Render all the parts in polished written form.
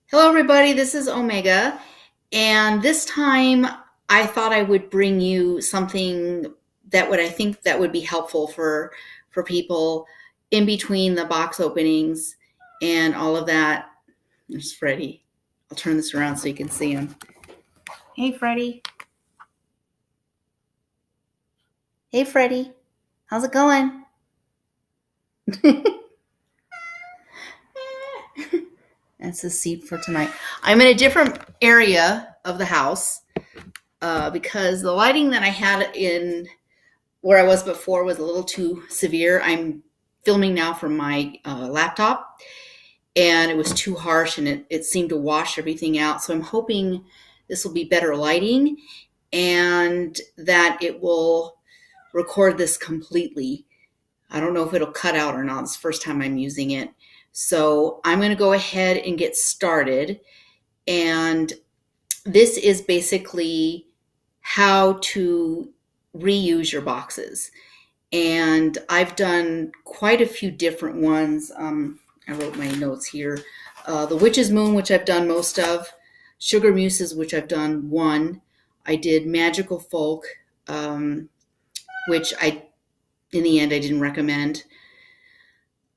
Hello, everybody. This is Omega. And this time I thought I would bring you something I think that would be helpful for people in between the box openings and all of that. There's Freddie. I'll turn this around so you can see him. Hey, Freddie. Hey, Freddie. How's it going? That's the seat for tonight. I'm in a different area of the house because the lighting that I had in where I was before was a little too severe. I'm filming now from my laptop, and it was too harsh, and it seemed to wash everything out. So I'm hoping this will be better lighting and that it will record this completely. I don't know if it'll cut out or not. It's the first time I'm using it. So I'm going to go ahead and get started. And this is basically how to reuse your boxes. And I've done quite a few different ones. I wrote my notes here. The Witch's Moon, which I've done most of. Sugar Muses, which I've done one. I did Magical Folk, which in the end, I didn't recommend.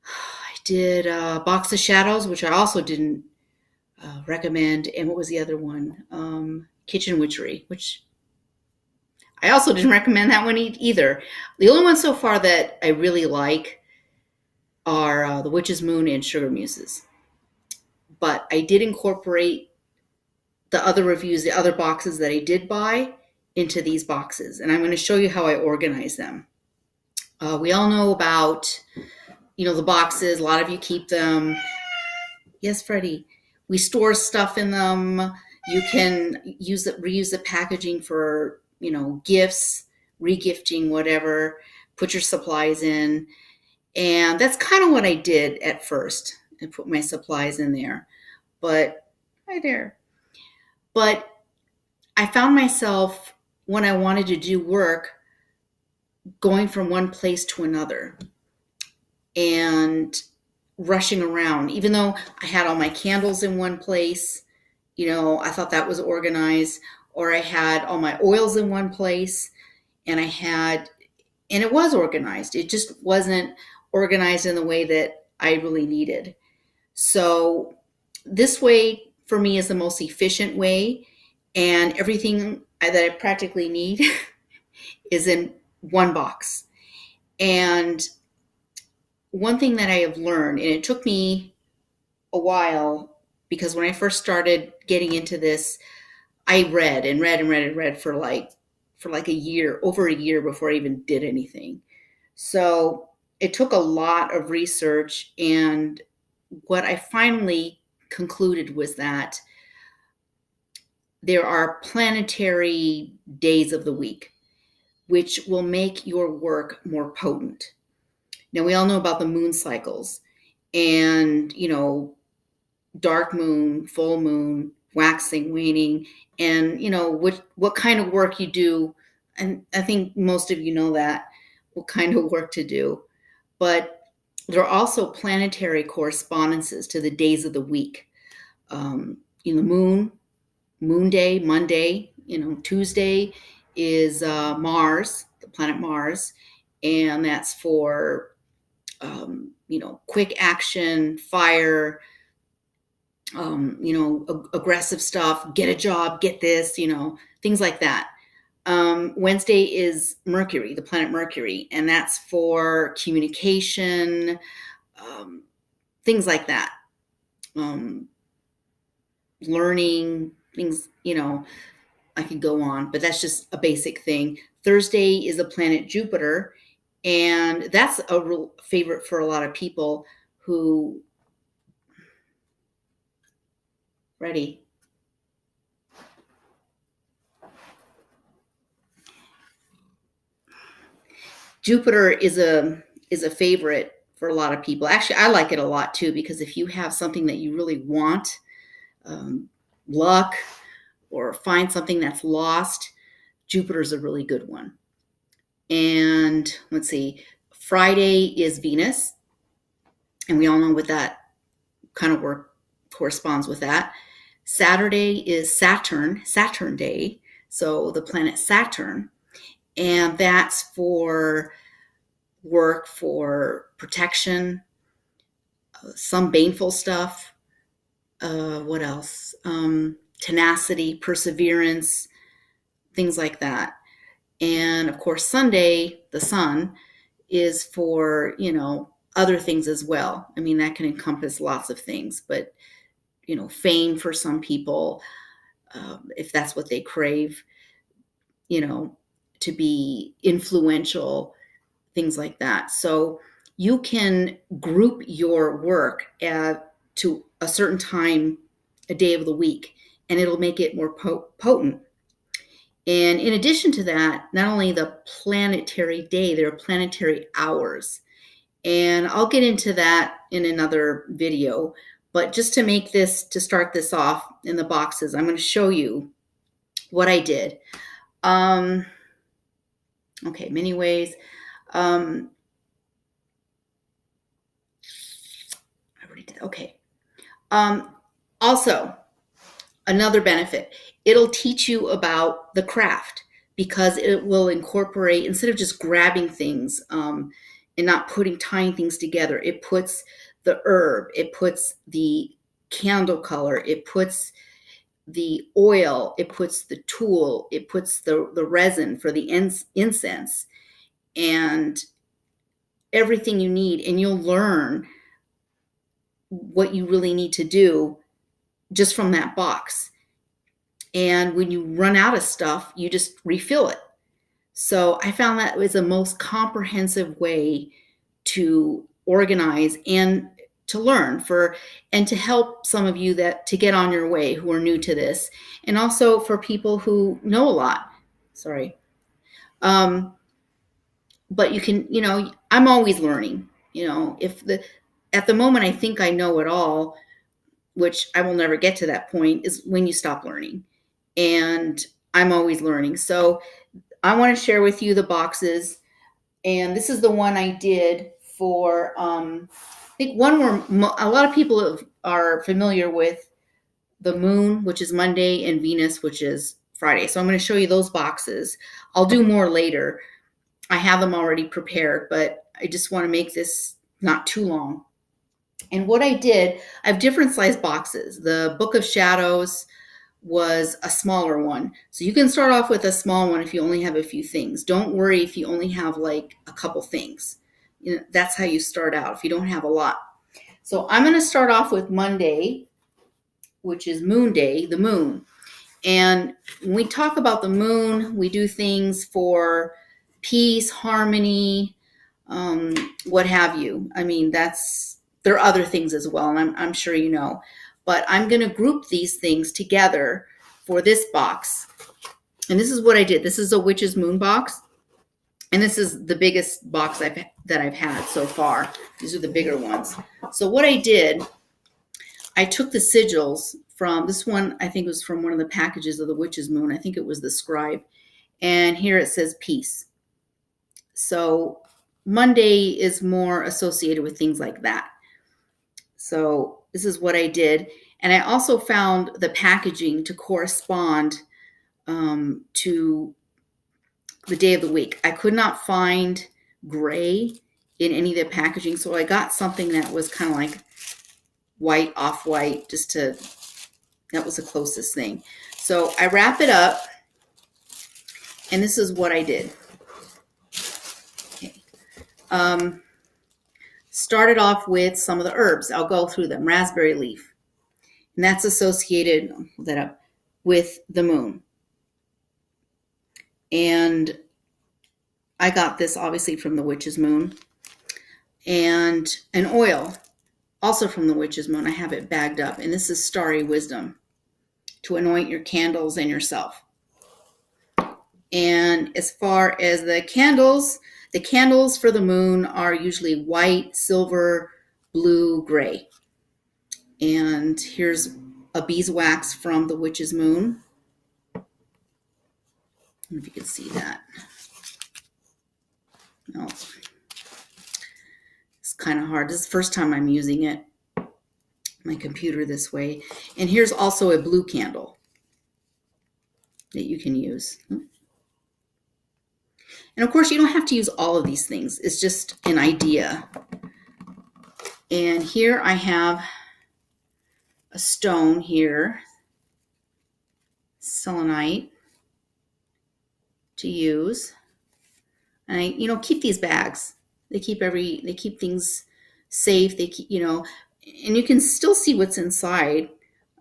I did Box of Shadows, which I also didn't recommend. And what was the other one? Kitchen Witchery, which I also didn't recommend that one either. The only ones so far that I really like are The Witch's Moon and Sugar Muses. But I did incorporate the other reviews, the other boxes that I did buy into these boxes. And I'm going to show you how I organize them. We all know about, the boxes. A lot of you keep them. Yes, Freddie. We store stuff in them. You can reuse the packaging for gifts, regifting, whatever, put your supplies in. And that's kind of what I did at first. I put my supplies in there, but right there. But I found myself, when I wanted to do work, going from one place to another and rushing around. Even though I had all my candles in one place, I thought that was organized. Or I had all my oils in one place, and it was organized. It just wasn't organized in the way that I really needed. So this way for me is the most efficient way, and everything that I practically need is in one box. And one thing that I have learned, and it took me a while, because when I first started getting into this, I read and read and read and read for like a year, over a year, before I even did anything. So it took a lot of research, and what I finally concluded was that there are planetary days of the week, which will make your work more potent. Now, we all know about the moon cycles, and, dark moon, full moon, waxing, waning, and what kind of work you do. And I think most of you know that, what kind of work to do. But there are also planetary correspondences to the days of the week. Moon day, Monday, Tuesday is Mars, the planet Mars, and that's for quick action, fire, aggressive stuff, get a job, get this, things like that. Wednesday is Mercury, the planet Mercury, and that's for communication, things like that. Learning things, I could go on, but that's just a basic thing. Thursday is the planet Jupiter, and that's a real favorite for a lot of people who ready. Jupiter is a favorite for a lot of people. Actually, I like it a lot too, because if you have something that you really want, luck, or find something that's lost, Jupiter's a really good one. And let's see, Friday is Venus, and we all know what that kind of work corresponds with that. Saturday is Saturn Day, so the planet Saturn, and that's for work, for protection, some baneful stuff. What else? Tenacity, perseverance, things like that. And of course, Sunday, the sun, is for, other things as well. I mean, that can encompass lots of things, but, fame for some people, if that's what they crave, to be influential, things like that. So you can group your work to a certain time, a day of the week, and it'll make it more potent. And in addition to that, not only the planetary day, there are planetary hours. And I'll get into that in another video. But just to start this off in the boxes, I'm going to show you what I did. Okay, many ways. I already did. Okay. Also, another benefit, it'll teach you about the craft, because it will incorporate, instead of just grabbing things and not tying things together, it puts the herb, it puts the candle color, it puts the oil, it puts the tool, it puts the resin for the incense, and everything you need, and you'll learn what you really need to do just from that box. And when you run out of stuff, you just refill it. So I found that was the most comprehensive way to organize and to learn and to help some of you to get on your way who are new to this, and also for people who know a lot. Sorry. But you can, I'm always learning, at the moment I think I know it all, which I will never get to that point, is when you stop learning. And I'm always learning. So I want to share with you the boxes. And this is the one I did for, I think one where a lot of people are familiar with the moon, which is Monday, and Venus, which is Friday. So I'm going to show you those boxes. I'll do more later. I have them already prepared, but I just want to make this not too long. And what I did, I have different size boxes. The Book of Shadows was a smaller one. So you can start off with a small one if you only have a few things. Don't worry if you only have like a couple things. That's how you start out if you don't have a lot. So I'm going to start off with Monday, which is Moon Day, the moon. And when we talk about the moon, we do things for peace, harmony, what have you. I mean, there are other things as well, and I'm sure you know. But I'm going to group these things together for this box. And this is what I did. This is a Witch's Moon box. And this is the biggest box that I've had so far. These are the bigger ones. So what I did, I took the sigils from this one. I think it was from one of the packages of the Witch's Moon. I think it was the Scribe. And here it says peace. So Monday is more associated with things like that. So this is what I did. And I also found the packaging to correspond to the day of the week. I could not find gray in any of the packaging, so I got something that was kind of like white, off-white, that was the closest thing. So I wrap it up, and this is what I did. Okay. Started off with some of the herbs. I'll go through them. Raspberry leaf. And that's associated with the moon. And I got this obviously from the Witch's Moon. And an oil, also from the Witch's Moon. I have it bagged up. And this is Starry Wisdom, to anoint your candles and yourself. And as far as the candles for the moon are usually white, silver, blue, gray. And here's a beeswax from the Witch's Moon. I don't know if you can see that. No. It's kind of hard. This is the first time I'm using it. my computer this way. And here's also a blue candle that you can use. And of course, you don't have to use all of these things. It's just an idea. And here I have a stone here, selenite, to use. And I, keep these bags. They keep things safe. They keep, and you can still see what's inside.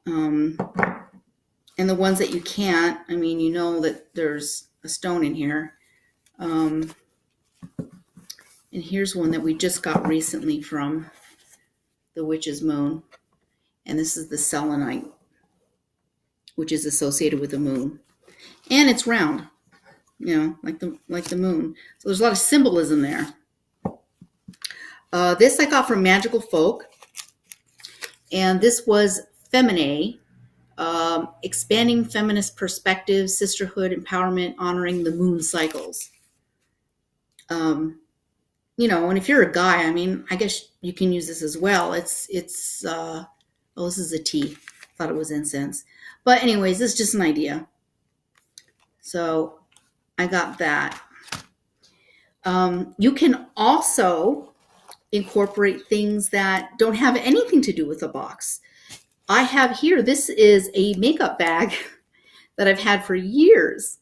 And the ones that you can't, you know that there's a stone in here. And here's one that we just got recently from the Witch's Moon. And this is the selenite, which is associated with the moon. And it's round, like the moon. So there's a lot of symbolism there. This I got from Magical Folk. And this was Feminae, expanding feminist perspectives, sisterhood, empowerment, honoring the moon cycles. And if you're a guy, I guess you can use this as well. This is a tea. Thought it was incense. But anyways, this is just an idea. So I got that. You can also incorporate things that don't have anything to do with the box. I have here, this is a makeup bag that I've had for years.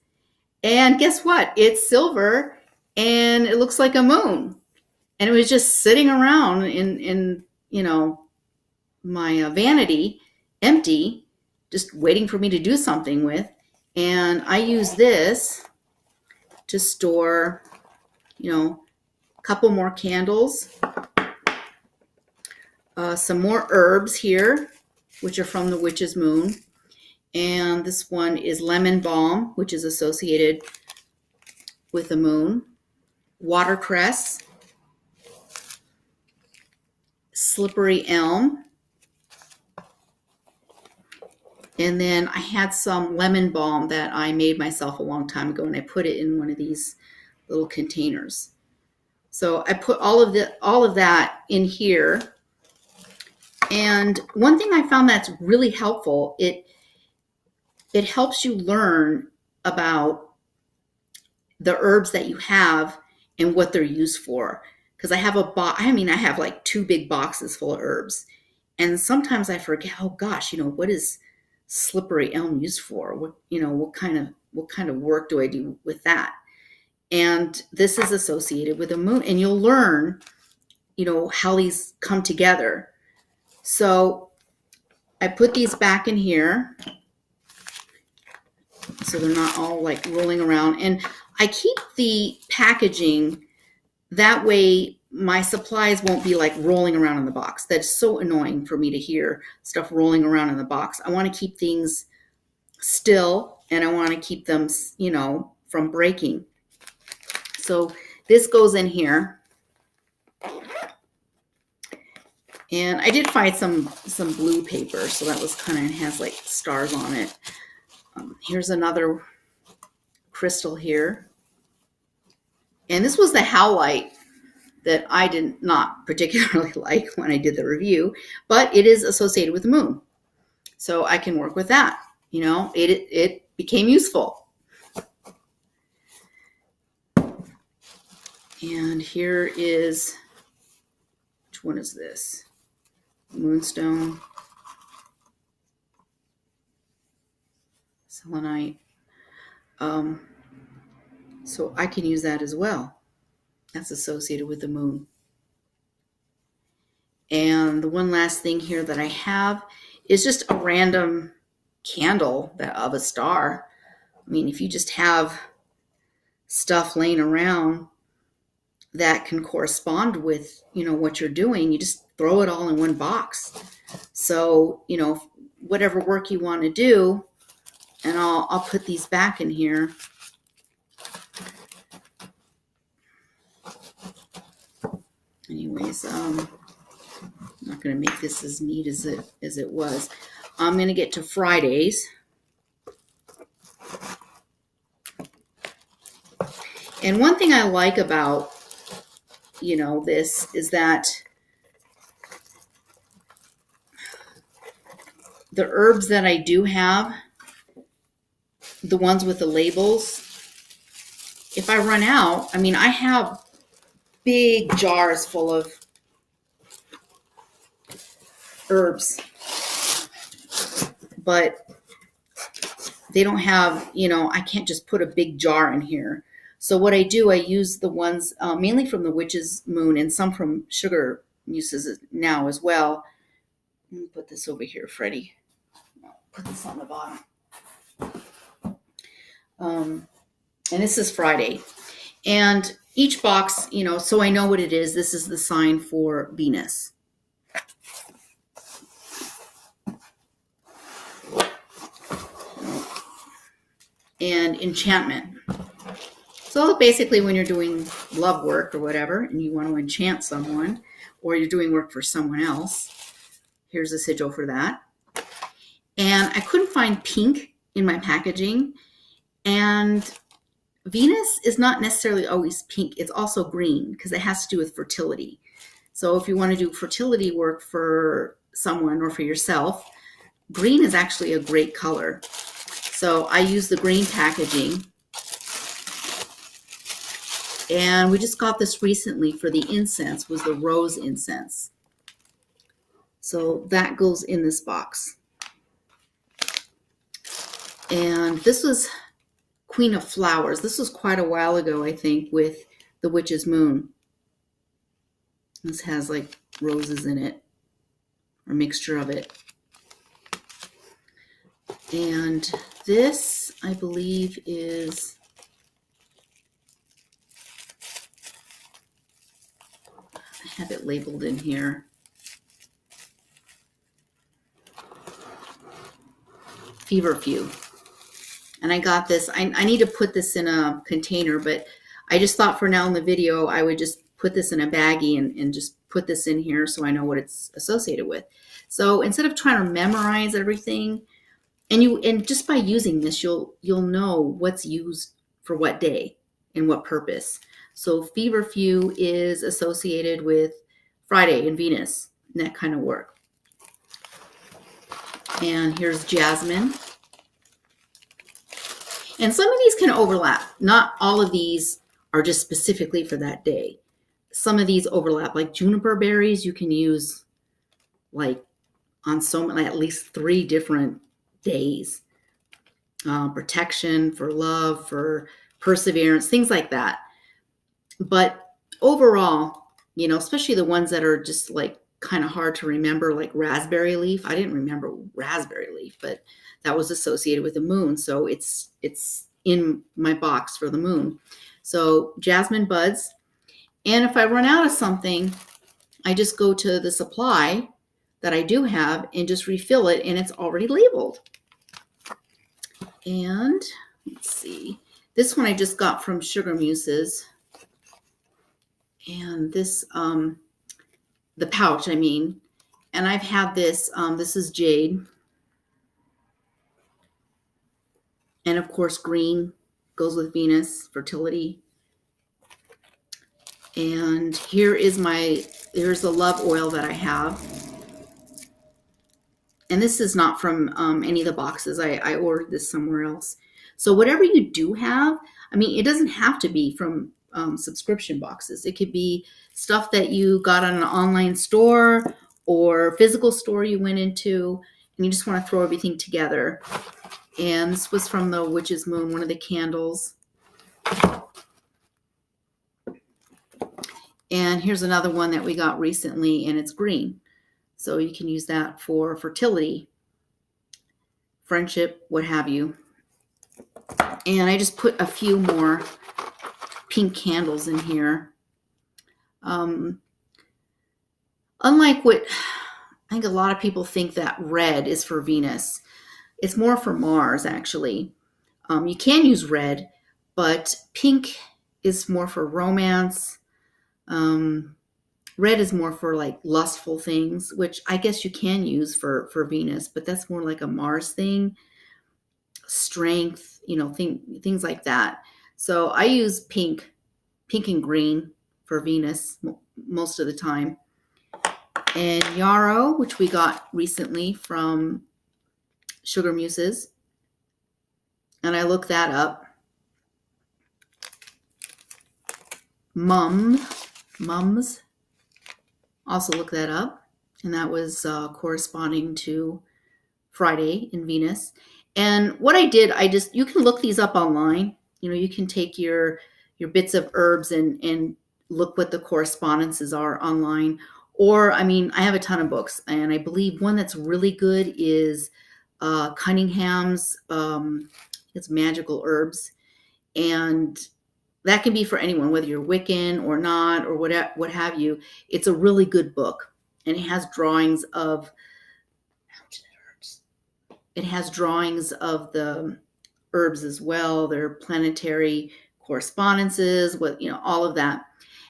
And guess what? It's silver and it looks like a moon. And it was just sitting around in my vanity, empty, just waiting for me to do something with. And I use this to store, a couple more candles, some more herbs here, which are from the Witch's Moon. And this one is lemon balm, which is associated with the moon. Watercress, slippery elm. And then I had some lemon balm that I made myself a long time ago, and I put it in one of these little containers. So I put all of that in here. And one thing I found that's really helpful, it helps you learn about the herbs that you have and what they're used for. Because I have I have like 2 big boxes full of herbs. And sometimes I forget, oh gosh, what is slippery elm used for? What kind of work do I do with that? And this is associated with the moon, and you'll learn, how these come together. So I put these back in here so they're not all like rolling around. And I keep the packaging that way my supplies won't be like rolling around in the box. That's so annoying for me to hear stuff rolling around in the box. I want to keep things still, and I want to keep them, from breaking. So this goes in here. And I did find some blue paper, so that was has like stars on it. Here's another crystal here. And this was the howlite that I did not particularly like when I did the review, but it is associated with the moon. So I can work with that. It became useful. And here is, which one is this? Moonstone, selenite. So I can use that as well. That's associated with the moon. And the one last thing here that I have is just a random candle of a star. If you just have stuff laying around that can correspond with, what you're doing, you just throw it all in one box. So, whatever work you want to do, and I'll put these back in here. Anyways, I'm not going to make this as neat as it was. I'm going to get to Fridays. And one thing I like about, this is that the herbs that I do have, the ones with the labels, if I run out, I mean, I have big jars full of herbs, but they don't have, I can't just put a big jar in here. So what I do, I use the ones mainly from the Witch's Moon and some from Sugar Muses now as well. Let me put this over here, Freddie. Put this on the bottom. And this is Friday. And each box, so I know what it is. This is the sign for Venus. And enchantment. So basically when you're doing love work or whatever, and you want to enchant someone, or you're doing work for someone else, here's a sigil for that. And I couldn't find pink in my packaging. And Venus is not necessarily always pink. It's also green because it has to do with fertility. So if you want to do fertility work for someone or for yourself, green is actually a great color. So I use the green packaging. And we just got this recently for the incense, was the rose incense. So that goes in this box. And this was Queen of Flowers. This was quite a while ago, I think, with the Witch's Moon. This has like roses in it, or a mixture of it. And this, I believe, is, I have it labeled in here. Feverfew. And I got this, I need to put this in a container, but I just thought for now in the video, I would just put this in a baggie and just put this in here so I know what it's associated with. So instead of trying to memorize everything, and just by using this, you'll know what's used for what day and what purpose. So Feverfew is associated with Friday and Venus and that kind of work. And here's jasmine. And some of these can overlap. Not all of these are just specifically for that day. Some of these overlap, like juniper berries, you can use like on at least 3 different days. Protection, for love, for perseverance, things like that. But overall, especially the ones that are just like kind of hard to remember, like raspberry leaf. I didn't remember raspberry leaf, but that was associated with the moon. So it's in my box for the moon. So jasmine buds. And if I run out of something, I just go to the supply that I do have and just refill it, and it's already labeled. And let's see. This one I just got from Sugar Muses. And this, the pouch, I mean. And I've had this, this is jade. And of course, green goes with Venus, fertility. And here's the love oil that I have. And this is not from any of the boxes. I ordered this somewhere else. So whatever you do have, I mean, it doesn't have to be from subscription boxes. It could be stuff that you got on an online store or physical store you went into, and you just want to throw everything together. And this was from the Witch's Moon, one of the candles. And here's another one that we got recently, and it's green. So you can use that for fertility, friendship, what have you. And I just put a few more pink candles in here. Unlike what I think a lot of people think that red is for Venus. It's more for Mars, actually. You can use red, but pink is more for romance. Red is more for like lustful things, which I guess you can use for Venus, but that's more like a Mars thing. Strength, things like that. So I use pink and green for Venus most of the time. And yarrow, which we got recently from sugar muses, and I looked that up. Mums, also looked that up, and that was corresponding to Friday in Venus. And what I did, you can look these up online. You can take your bits of herbs and look what the correspondences are online. Or, I have a ton of books, and I believe one that's really good is Cunningham's, it's Magical Herbs. And that can be for anyone, whether you're Wiccan or not, or what have you. It's a really good book, and it has drawings of the herbs as well, their planetary correspondences, all of that.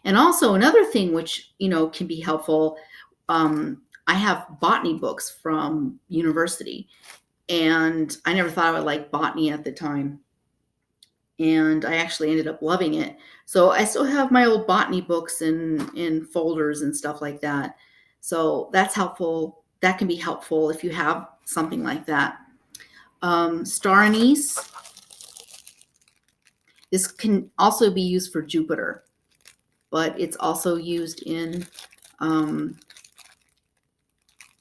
And also another thing which, can be helpful, I have botany books from university, and I never thought I would like botany at the time. And I actually ended up loving it. So I still have my old botany books in folders and stuff like that. So that's helpful. That can be helpful if you have something like that. Star anise. This can also be used for Jupiter, but it's also used in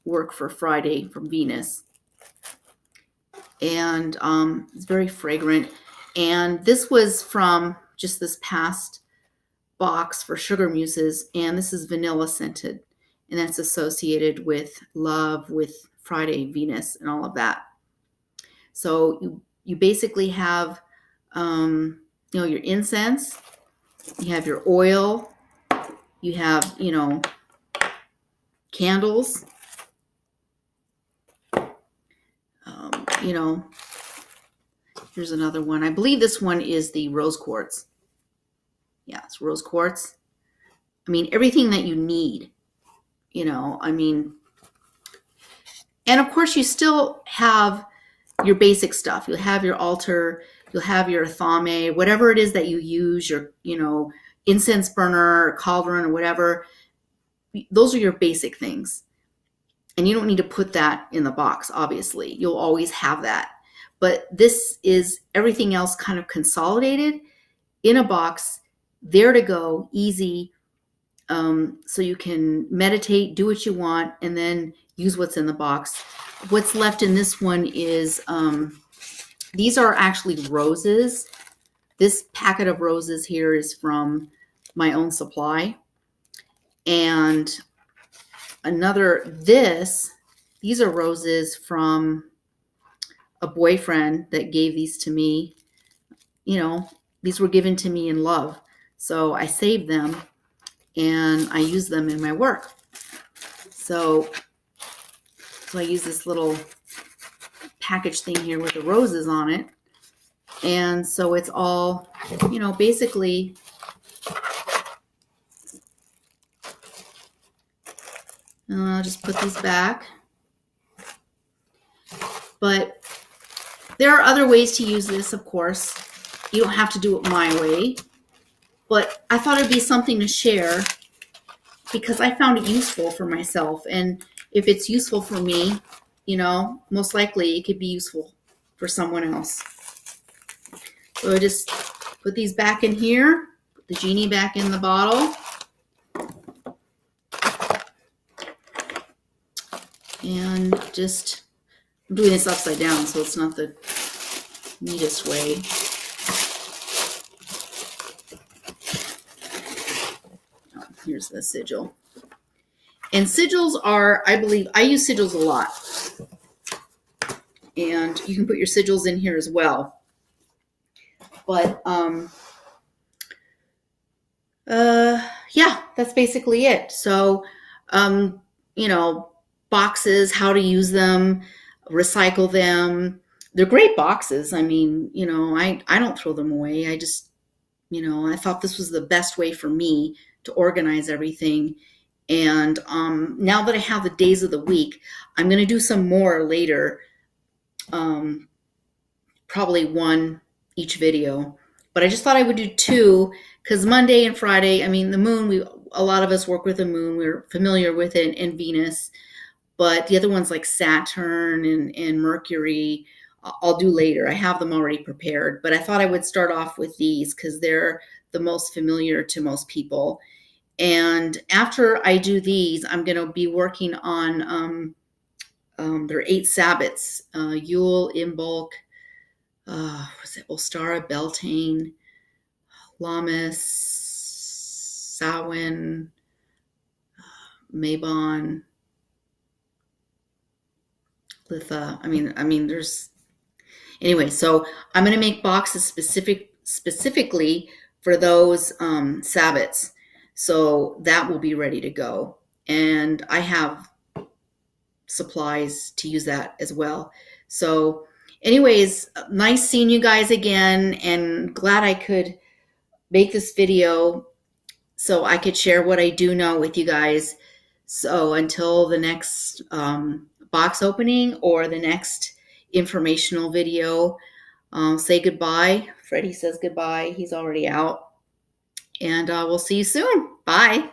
work for Friday from Venus. And it's very fragrant. And this was from just this past box for sugar muses, and this is vanilla scented, and that's associated with love, with Friday, Venus, and all of that. So you basically have your incense, you have your oil, you have candles, here's another one. I believe this one is the rose quartz. Yeah, it's rose quartz. Everything that you need, and of course you still have your basic stuff. You'll have your altar, you'll have your thame, whatever it is that you use, your, incense burner or cauldron or whatever. Those are your basic things. And you don't need to put that in the box, obviously. You'll always have that. But this is everything else kind of consolidated in a box, there to go, easy, so you can meditate, do what you want, and then use what's in the box. What's left in this one is, these are actually roses. This packet of roses here is from my own supply. And these are roses from a boyfriend that gave these to me. These were given to me in love. So I saved them and I use them in my work. So I use this little package thing here with the roses on it. And so it's all, basically, I'll just put these back. But there are other ways to use this, of course. You don't have to do it my way. But I thought it'd be something to share because I found it useful for myself. And if it's useful for me, most likely it could be useful for someone else. So I just put these back in here, put the genie back in the bottle. And I'm doing this upside down, so it's not the neatest way. Oh, here's the sigil. And sigils are, I use sigils a lot. And you can put your sigils in here as well. But, yeah, that's basically it. So, boxes, how to use them, recycle them. They're great boxes. I don't throw them away. I just, I thought this was the best way for me to organize everything. And now that I have the days of the week, I'm going to do some more later, probably one each video. But I just thought I would do two because Monday and Friday, the moon, a lot of us work with the moon. We're familiar with it, and Venus. But the other ones like Saturn and Mercury, I'll do later. I have them already prepared, but I thought I would start off with these because they're the most familiar to most people. And after I do these, I'm going to be working on there are 8 Sabbats: Yule, Imbolc, was it Ostara, Beltane, Lammas, Samhain, Mabon, Litha. I mean, there's anyway. So I'm going to make boxes specifically for those Sabbats. So that will be ready to go, and I have supplies to use that as well. So, anyways, nice seeing you guys again, and glad I could make this video so I could share what I do know with you guys. So until the next box opening or the next informational video, say goodbye. Freddie says goodbye. He's already out. And we'll see you soon. Bye.